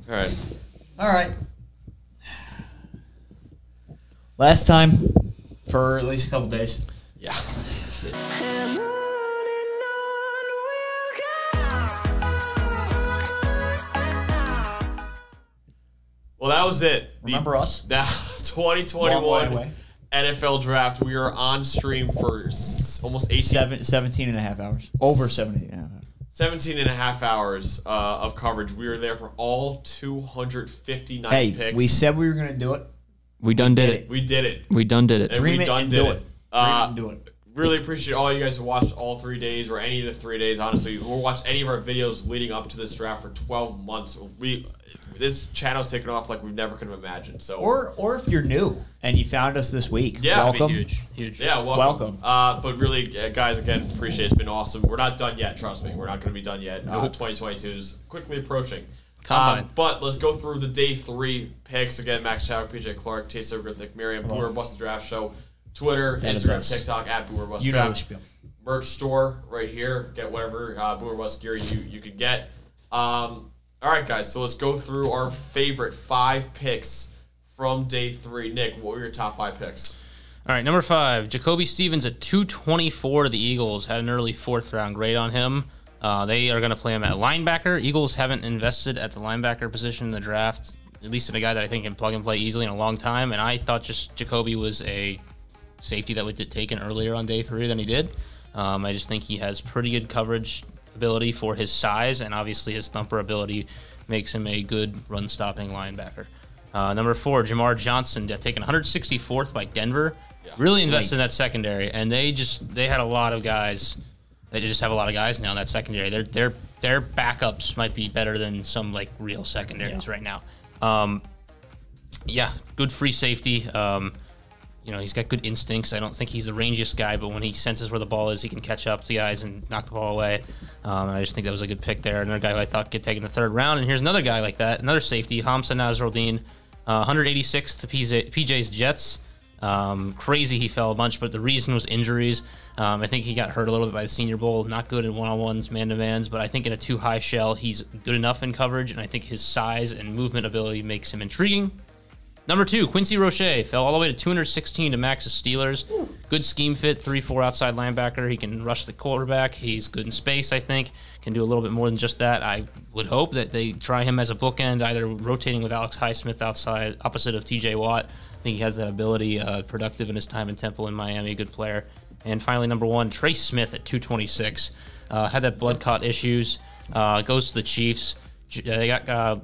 All right. All right. Last time for at least a couple days. Yeah. Well, that was it. Remember us? That 2021 Long way. NFL draft. We are on stream for almost 17 and a half hours. Over 17 and a half hours. 17 and a half hours of coverage. We were there for all 259 picks. Hey, we said we were going to do it. We done did it. We did it. We done did it. And Dream we it done and did do it. it. Dream it and do it. Really appreciate all you guys who watched all 3 days or any of the 3 days, honestly. Who watched any of our videos leading up to this draft for 12 months. This channel's taken off like we never could have imagined. So, or if you're new and you found us this week, yeah, welcome. Huge. Yeah, welcome. But really, guys, again, appreciate it. It's been awesome. We're not done yet, trust me. We're not going to be done yet. 2022 is quickly approaching. But let's go through the day 3 picks. Again, Max Chadwick, PJ Clark, Tate, Sigworth, Nick Merriam, Boomer Bust Draft Show, Twitter, Instagram, TikTok, at Boomer Bust Draft. Merch store right here. Get whatever Boomer Bust gear you could get. All right, guys, so let's go through our favorite 5 picks from day 3. Nick, what were your top 5 picks? All right, number 5, Jacoby Stevens at 224 to the Eagles. Had an early 4th round grade on him. They are going to play him at linebacker. Eagles haven't invested at the linebacker position in the draft, at least in a guy that I think can plug and play easily in a long time. And I thought just Jacoby was a safety that would get taken earlier on day 3 than he did. I just think he has pretty good coverage ability for his size, and obviously his thumper ability makes him a good run-stopping linebacker. Number 4, Jamar Johnson, taken 164th by Denver. Yeah. Really invested in that secondary, and they had a lot of guys. They just have a lot of guys now in that secondary. Their backups might be better than some like real secondaries right now. Good free safety. He's got good instincts. I don't think he's the rangiest guy, but when he senses where the ball is, he can catch up to guys and knock the ball away. And I just think that was a good pick there. Another guy who I thought could take in the 3rd round. And here's another guy like that, another safety, Hamza Nasruddin, 186th to PJ's Jets. Crazy he fell a bunch, but the reason was injuries. I think he got hurt a little bit by the Senior Bowl. Not good in one-on-ones, man-to-mans, but I think in a too high shell, he's good enough in coverage, and I think his size and movement ability makes him intriguing. Number 2, Quincy Roche fell all the way to 216 to Max's Steelers. Good scheme fit, 3-4 outside linebacker. He can rush the quarterback. He's good in space, I think. Can do a little bit more than just that. I would hope that they try him as a bookend, either rotating with Alex Highsmith outside, opposite of TJ Watt. I think he has that ability, productive in his time in Temple in Miami, a good player. And finally, number 1, Trey Smith at 226. Had that blood clot issues. Goes to the Chiefs. They got...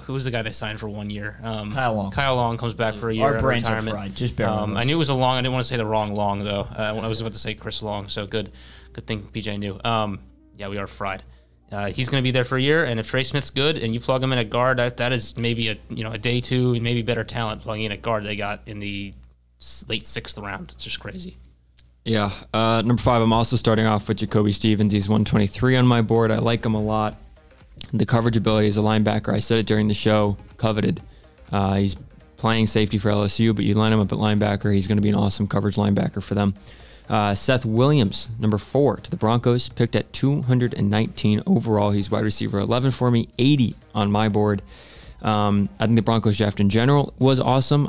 who was the guy they signed for 1 year? Kyle Long. Kyle Long comes back for a year. Our brains are fried. Just bear with us. I knew it was a Long. I didn't want to say the wrong Long, though. I was about to say Chris Long, so good thing PJ knew. We are fried. He's going to be there for a year, and if Trey Smith's good and you plug him in at guard, that is maybe a day 2 and maybe better talent plugging in at guard they got in the late 6th round. It's just crazy. Yeah. Number 5, I'm also starting off with Jacoby Stevens. He's 123 on my board. I like him a lot. The coverage ability as a linebacker, I said it during the show, coveted. He's playing safety for LSU, but you line him up at linebacker, he's going to be an awesome coverage linebacker for them. Seth Williams, number 4 to the Broncos, picked at 219 overall. He's wide receiver 11 for me, 80 on my board. I think the Broncos draft in general was awesome.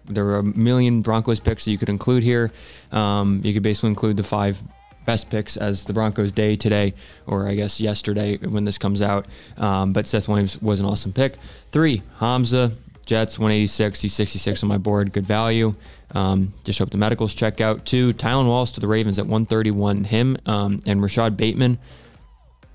There were a million Broncos picks that you could include here. You could basically include the 5 best picks as the Broncos day today, or I guess yesterday when this comes out. But Seth Williams was an awesome pick. 3, Hamza, Jets, 186. He's 66 on my board. Good value. Just hope the medicals check out. 2, Tylan Wallace to the Ravens at 131. Him and Rashad Bateman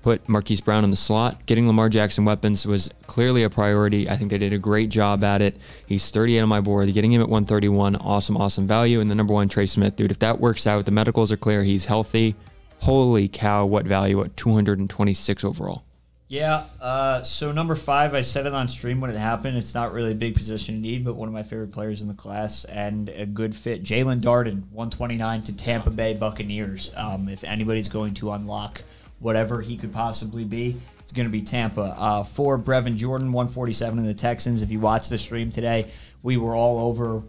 put Marquise Brown in the slot. Getting Lamar Jackson weapons was clearly a priority. I think they did a great job at it. He's 38 on my board. Getting him at 131, awesome value. And the number 1, Trey Smith. Dude, if that works out, the medicals are clear. He's healthy. Holy cow, what value at 226 overall. Yeah, so number 5, I said it on stream when it happened. It's not really a big position to need, but one of my favorite players in the class and a good fit. Jalen Darden, 129 to Tampa Bay Buccaneers. If anybody's going to unlock whatever he could possibly be, it's going to be Tampa. 4, Brevin Jordan, 147 in the Texans. If you watched the stream today, we were all over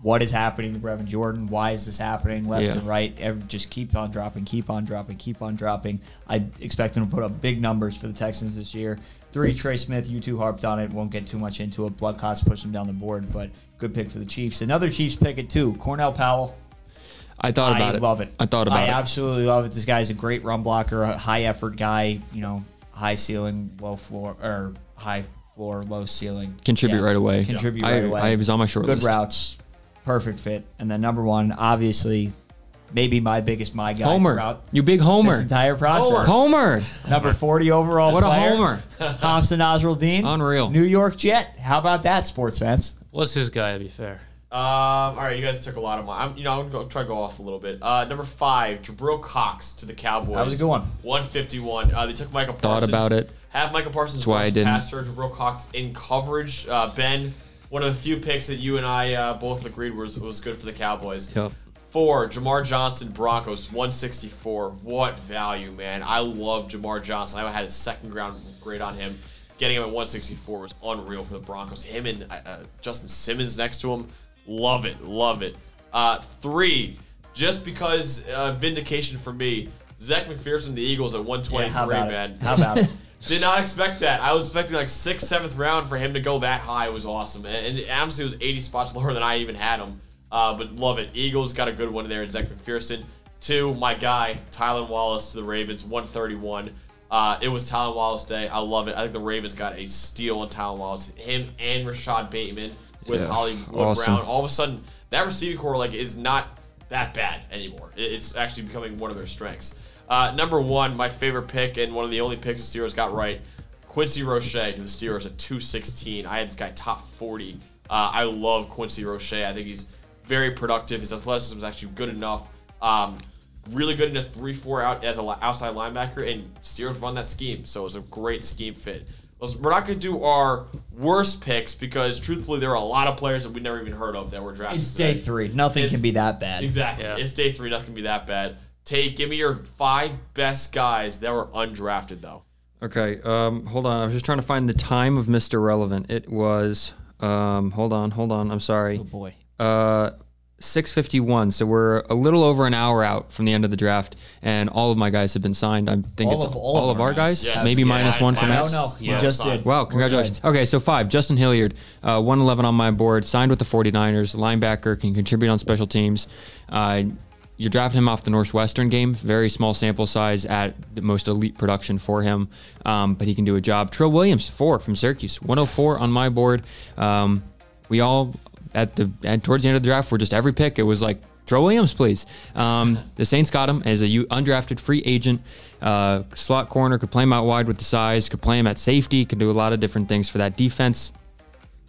what is happening to Brevin Jordan? Why is this happening left and right? Just keep on dropping, keep on dropping, keep on dropping. I expect him to put up big numbers for the Texans this year. 3, Trey Smith. You two harped on it. Won't get too much into it. Blood costs push him down the board, but good pick for the Chiefs. Another Chiefs pick at 2, Cornell Powell. I thought about it. I love it. I thought about it. I absolutely love it. This guy's a great run blocker, a high effort guy, high ceiling, low floor, or high floor, low ceiling. Contribute right away. Contribute right away. I was on my short list. Good routes. Perfect fit. And then number 1, obviously, maybe my guy Homer. throughout You big Homer. this entire process. Homer. Number 40 overall What player. a homer. Thompson Oswald-Dean. Unreal. New York Jet. How about that, sports fans? What's his guy, to be fair? All right, you guys took a lot of mine. I'm going to try to go off a little bit. Number 5, Jabril Cox to the Cowboys. That was a good one. 151. They took Micah Parsons. Thought about it. Have Micah Parsons That's why I didn't. passer, Jabril Cox in coverage. Ben, one of the few picks that you and I both agreed was good for the Cowboys. Yep. 4, Jamar Johnson, Broncos, 164. What value, man. I love Jamar Johnson. I had a second round grade on him. Getting him at 164 was unreal for the Broncos. Him and Justin Simmons next to him. Love it. Love it. 3, just because vindication for me, Zach McPherson, the Eagles at 123, man. How about it? Did not expect that. I was expecting like 6th, 7th round for him to go that high. It was awesome. And honestly, it was 80 spots lower than I even had him. But love it. Eagles got a good one there at Zach McPherson. 2, my guy, Tylan Wallace to the Ravens, 131. It was Tylan Wallace Day. I love it. I think the Ravens got a steal on Tylan Wallace. Him and Rashad Bateman with Hollywood Brown. All of a sudden, that receiving core is not that bad anymore. It's actually becoming one of their strengths. Number 1, my favorite pick and one of the only picks the Steelers got right, Quincy Roche to the Steelers at 216. I had this guy top 40. I love Quincy Roche. I think he's very productive. His athleticism is actually good enough. Really good in a 3-4 out as an outside linebacker, and Steelers run that scheme, so it was a great scheme fit. We're not going to do our worst picks because, truthfully, there are a lot of players that we never even heard of that were drafted. It's day 3. Nothing can be that bad. Exactly. Yeah. It's day 3. Nothing can be that bad. Tate, give me your 5 best guys that were undrafted, though. Okay. Hold on. I was just trying to find the time of Mr. Relevant. It was, hold on. I'm sorry. Oh, boy. 6:51, so we're a little over an hour out from the end of the draft, and all of my guys have been signed. I think all of our guys, yes. maybe minus one for Max. No, you just did. Wow, congratulations. Okay, so 5, Justin Hilliard, 111 on my board, signed with the 49ers, linebacker, can contribute on special teams. You drafted him off the Northwestern game, very small sample size at the most elite production for him, but he can do a job. Trill Williams, 4 from Syracuse, 104 on my board. We all towards the end of the draft, for just every pick, it was like, Trill Williams, please. The Saints got him as a undrafted free agent, slot corner, could play him out wide with the size, could play him at safety, could do a lot of different things for that defense.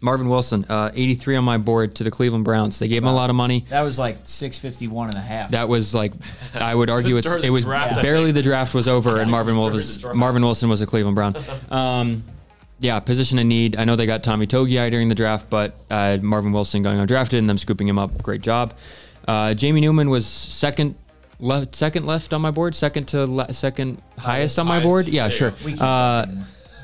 Marvin Wilson, 83 on my board to the Cleveland Browns. They gave him a lot of money. That was like 651 and a half. That was like, I would argue it was barely the draft was over, and Marvin Wilson was a Cleveland Brown. Yeah, position in need. I know they got Tommy Togiai during the draft, but Marvin Wilson going undrafted and them scooping him up. Great job. Jamie Newman was second left on my board, second highest on my board. Yeah, sure.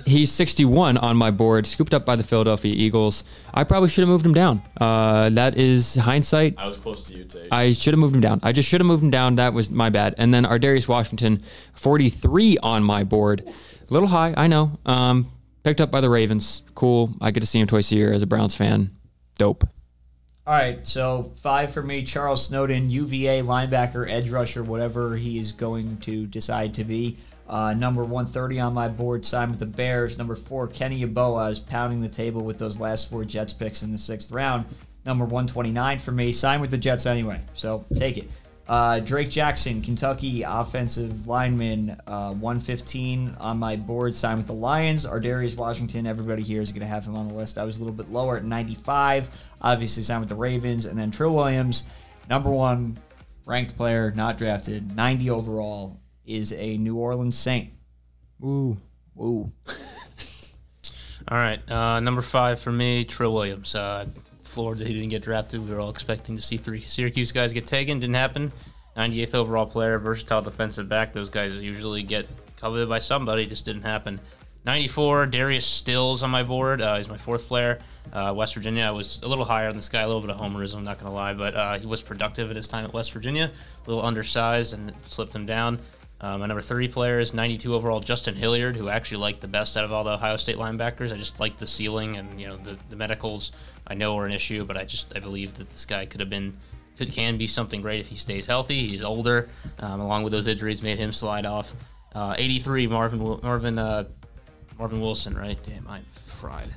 He's 61 on my board, scooped up by the Philadelphia Eagles. I probably should have moved him down. That is hindsight. I was close to you, Tate. I should have moved him down. I just should have moved him down. That was my bad. And then Arderius Washington, 43 on my board. A little high, I know. Picked up by the Ravens. Cool. I get to see him twice a year as a Browns fan. Dope. All right, so 5 for me. Charles Snowden, UVA linebacker, edge rusher, whatever he is going to decide to be. Number 130 on my board, signed with the Bears. Number 4, Kenny Yeboah is pounding the table with those last 4 Jets picks in the 6th round. Number 129 for me, signed with the Jets anyway, so take it. Drake Jackson, Kentucky offensive lineman, 115 on my board, signed with the Lions. Arderius Washington, everybody here is going to have him on the list. I was a little bit lower at 95, obviously signed with the Ravens. And then Trill Williams, number 1 ranked player, not drafted, 90 overall, is a New Orleans Saint. Ooh. All right, number 5 for me, Trill Williams. Florida, he didn't get drafted. We were all expecting to see 3 Syracuse guys get taken. Didn't happen. 98th overall player, versatile defensive back. Those guys usually get coveted by somebody. Just didn't happen. 94, Darius Stills on my board. He's my 4th player. West Virginia, I was a little higher on this guy, a little bit of homerism, I'm not going to lie, but he was productive at his time at West Virginia. A little undersized and slipped him down. My number 3 player is 92 overall, Justin Hilliard, who I actually liked the best out of all the Ohio State linebackers. I just liked the ceiling, and the medicals I know are an issue, but I believe that this guy can be something great if he stays healthy. He's older, along with those injuries made him slide off. 83, Marvin Wilson, right? Damn, I'm fried.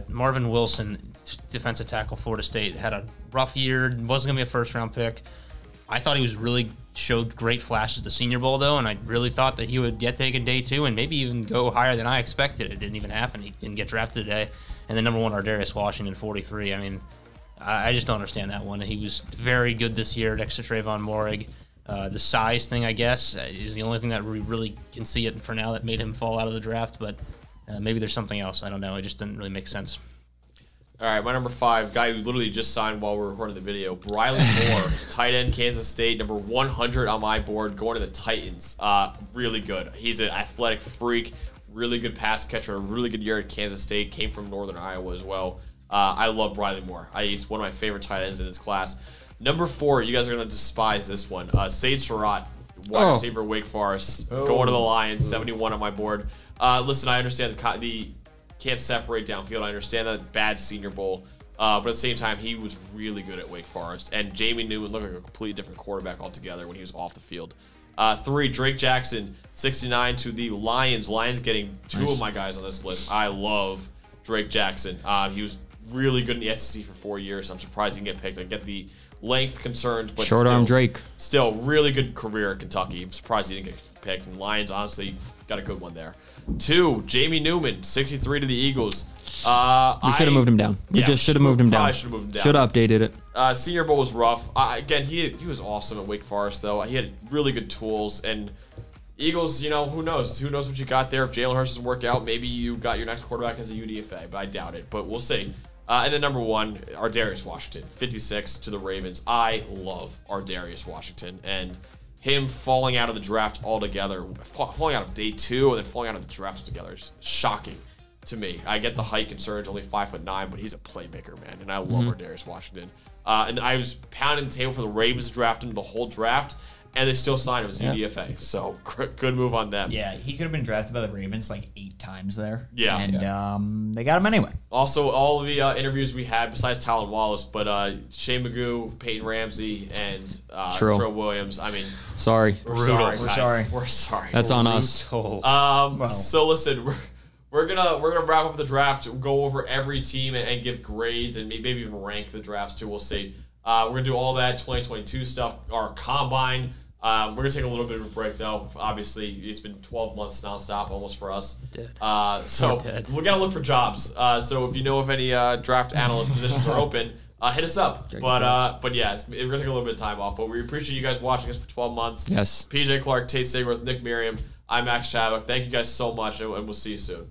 Marvin Wilson, defensive tackle, Florida State, had a rough year. Wasn't going to be a first-round pick. I thought he showed great flashes at the Senior Bowl, though, and I really thought that he would get taken day 2 and maybe even go higher than I expected. It didn't even happen. He didn't get drafted today. And then number 1, Arderius Washington, 43. I mean, I just don't understand that one. He was very good this year next to Trayvon Moehrig. The size thing, I guess, is the only thing that we really can see it for now that made him fall out of the draft, but maybe there's something else. I don't know. It just didn't really make sense. All right, my number 5, guy who literally just signed while we were recording the video, Briley Moore, tight end, Kansas State, number 100 on my board, going to the Titans. Really good. He's an athletic freak, really good pass catcher, a really good year at Kansas State, came from Northern Iowa as well. I love Briley Moore. He's one of my favorite tight ends in this class. Number 4, you guys are going to despise this one. Sage Surratt, wide receiver, Wake Forest, going to the Lions, 71 on my board. Listen, I understand the can't separate downfield. I understand that bad Senior Bowl. But at the same time, he was really good at Wake Forest. And Jamie Newman looked like a completely different quarterback altogether when he was off the field. 3, Drake Jackson, 69 to the Lions. Lions getting 2 of my guys on this list. I love Drake Jackson. He was really good in the SEC for 4 years. I'm surprised he can get picked. I get the length concerns, but short arm Drake. Still, really good career at Kentucky. I'm surprised he didn't get picked. And Lions, honestly, got a good one there. 2, Jamie Newman, 63 to the Eagles. We should have moved him down. We just should have moved him down. Should have moved him down. Should have updated it. Senior Bowl was rough. Again, he was awesome at Wake Forest, though. He had really good tools. And Eagles, who knows? Who knows what you got there? If Jalen Hurts doesn't work out, maybe you got your next quarterback as a UDFA, but I doubt it. But we'll see. And then number 1, Arderius Washington, 56 to the Ravens. I love Arderius Washington. And him falling out of the draft altogether, falling out of day 2 and then falling out of the draft altogether is shocking to me. I get the height concerns, only 5'9", but he's a playmaker, man, and I love Arderius Washington. And I was pounding the table for the Ravens to draft him the whole draft, and they still signed him as UDFA. So good move on them. Yeah, he could have been drafted by the Ravens like 8 times there. Yeah. And they got him anyway. Also, all of the interviews we had, besides Talon Wallace, but Shane Magoo, Peyton Ramsey, and Trill Williams. I mean, sorry. We're sorry. We're sorry. That's on us. So listen, we're gonna wrap up the draft, go over every team and give grades and maybe even rank the drafts too. We'll see. We're gonna do all that 2022 stuff, our combine. We're gonna take a little bit of a break though. Obviously, it's been 12 months nonstop almost for us. So we gotta look for jobs. So if you know of any draft analyst positions are open, hit us up. But yeah, we're gonna take a little bit of time off. But we appreciate you guys watching us for 12 months. Yes. PJ Clark, Tate Sigworth, Nick Merriam. I'm Max Chadwick. Thank you guys so much, and we'll see you soon.